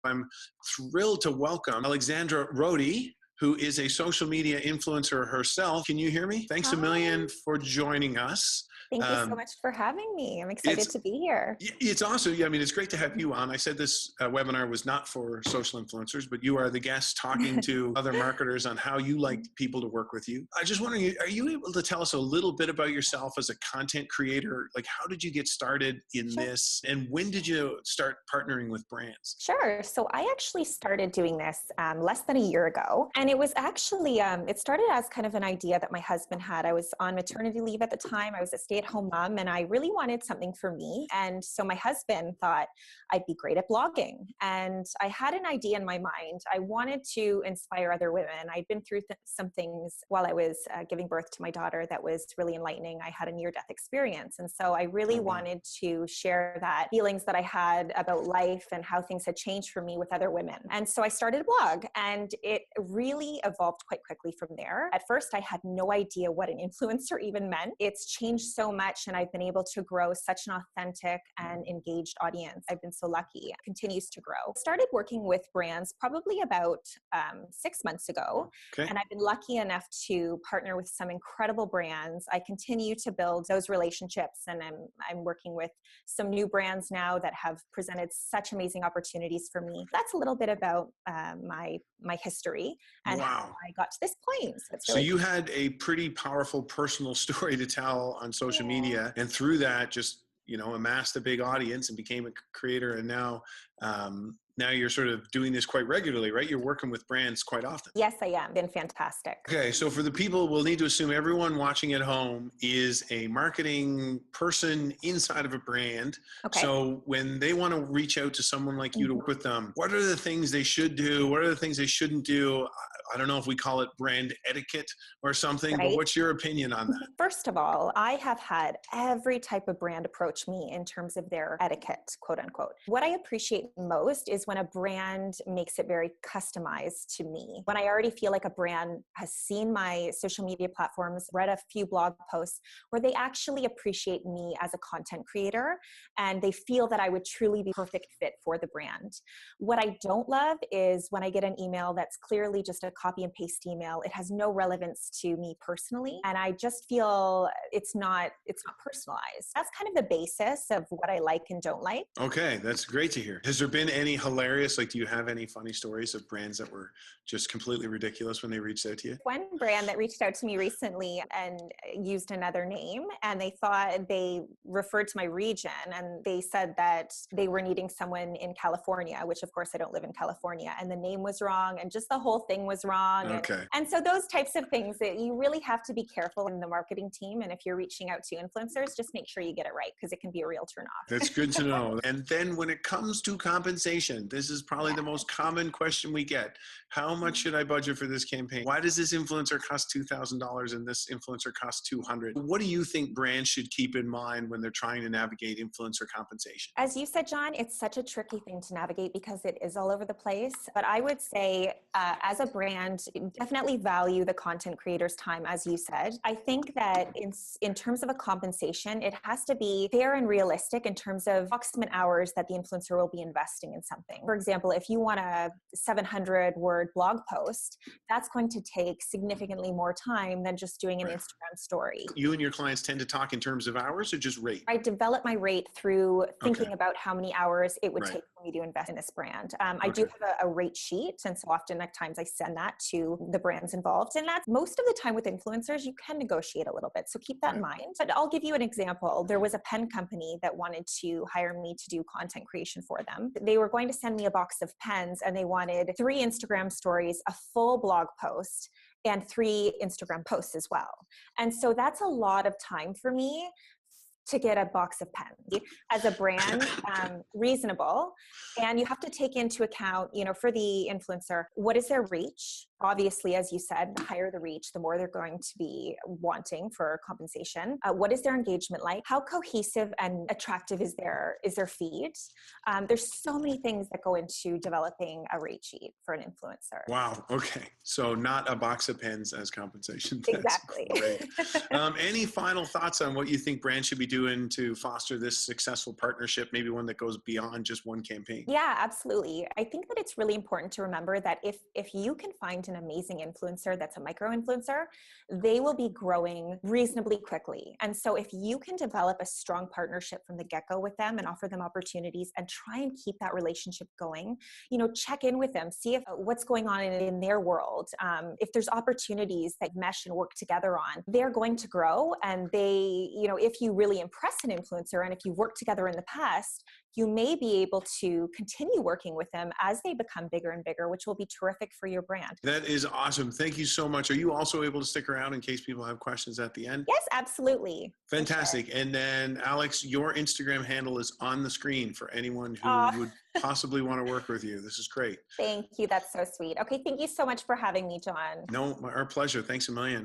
I'm thrilled to welcome Alexandra Rohde, who is a social media influencer herself. Can you hear me? Thanks a Hi. million for joining us. Thank you so much for having me. I'm excited It's to be here. it's awesome. Yeah, I mean, it's great to have you on. I said this webinar was not for social influencers, but you are the guest talking to other marketers on how you like people to work with you. I just wondering, are you able to tell us a little bit about yourself as a content creator? Like, how did you get started in Sure. this, and when did you start partnering with brands? Sure. So I actually started doing this less than a year ago. And it was actually, it started as kind of an idea that my husband had. I was on maternity leave at the time. I was a stay-at-home mom and I really wanted something for me. And so my husband thought I'd be great at blogging. And I had an idea in my mind. I wanted to inspire other women. I'd been through some things while I was giving birth to my daughter that was really enlightening. I had a near-death experience. And so I really wanted to share that feelings that I had about life and how things had changed for me with other women. And so I started a blog and it really evolved quite quickly from there. At first, I had no idea what an influencer even meant. It's changed so much and I've been able to grow such an authentic and engaged audience. I've been so lucky. It continues to grow. Started working with brands probably about 6 months ago. Okay. And I've been lucky enough to partner with some incredible brands. I continue to build those relationships and I'm working with some new brands now that have presented such amazing opportunities for me. That's a little bit about my history and how Wow. I got to this point. So it's So really you had a pretty powerful personal story to tell on social cool. media, and through that, just amassed a big audience and became a creator. And now you're sort of doing this quite regularly, right? You're working with brands quite often. Yes, I am. Been fantastic. Okay, so for the people, we'll need to assume everyone watching at home is a marketing person inside of a brand. Okay. So when they want to reach out to someone like you to work with them, what are the things they should do? What are the things they shouldn't do? I don't know if we call it brand etiquette or something, but Right. what's your opinion on that? First of all, I have had every type of brand approach me in terms of their etiquette, quote unquote. What I appreciate most is when a brand makes it very customized to me. When I already feel like a brand has seen my social media platforms, read a few blog posts where they actually appreciate me as a content creator and they feel that I would truly be a perfect fit for the brand. What I don't love is when I get an email that's clearly just a copy and paste email. It has no relevance to me personally. And I just feel it's not personalized. That's kind of the basis of what I like and don't like. Okay, that's great to hear. Has there been any hilarious, like, do you have any funny stories of brands that were just completely ridiculous when they reached out to you? One brand that reached out to me recently and used another name, and they thought they referred to my region, and they said that they were needing someone in California, which of course I don't live in California, and the name was wrong, and just the whole thing was wrong. Okay. And so those types of things that you really have to be careful in the marketing team, and if you're reaching out to influencers, just make sure you get it right because it can be a real turnoff. That's good to know. And then when it comes to compensation, this is probably the Yeah. most common question we get. How much should I budget for this campaign? Why does this influencer cost $2,000 and this influencer cost $200? What do you think brands should keep in mind when they're trying to navigate influencer compensation? As you said, John, it's such a tricky thing to navigate because it is all over the place. But I would say, as a brand, definitely value the content creator's time, as you said. I think that in terms of a compensation, it has to be fair and realistic in terms of approximate hours that the influencer will be investing in something. For example, if you want a 700-word blog post, that's going to take significantly more time than just doing an Right. Instagram story. You and your clients tend to talk in terms of hours or just rate? I develop my rate through thinking Okay. about how many hours it would Right. take for me to invest in this brand. I do Okay. have a rate sheet, and so often at times I send that to the brands involved. And that's most of the time with influencers, you can negotiate a little bit. So keep that in mind. But I'll give you an example. There was a pen company that wanted to hire me to do content creation for them. They were going to send me a box of pens, and they wanted 3 Instagram stories, a full blog post, and 3 Instagram posts as well. And so that's a lot of time for me to get a box of pens. As a brand, reasonable. And you have to take into account, for the influencer, what is their reach? Obviously, as you said, the higher the reach, the more they're going to be wanting for compensation. What is their engagement like? How cohesive and attractive is their feed? There's so many things that go into developing a rate sheet for an influencer. Wow. Okay. So not a box of pens as compensation. That's Exactly. great. Any final thoughts on what you think brands should be doing to foster this successful partnership, maybe one that goes beyond just one campaign? Yeah, absolutely. I think that it's really important to remember that if you can find an amazing influencer that's a micro influencer, they will be growing reasonably quickly. And so if you can develop a strong partnership from the get-go with them and offer them opportunities and try and keep that relationship going, check in with them, see if what's going on in their world. If there's opportunities that mesh and work together on, they're going to grow. And if you really impress an influencer and if you've worked together in the past, you may be able to continue working with them as they become bigger and bigger, which will be terrific for your brand. That is awesome. Thank you so much. Are you also able to stick around in case people have questions at the end? Yes, absolutely. Fantastic. Sure. And then Alex, your Instagram handle is on the screen for anyone who would possibly want to work with you. This is great. Thank you. That's so sweet. Okay. Thank you so much for having me, John. No, our pleasure. Thanks a million.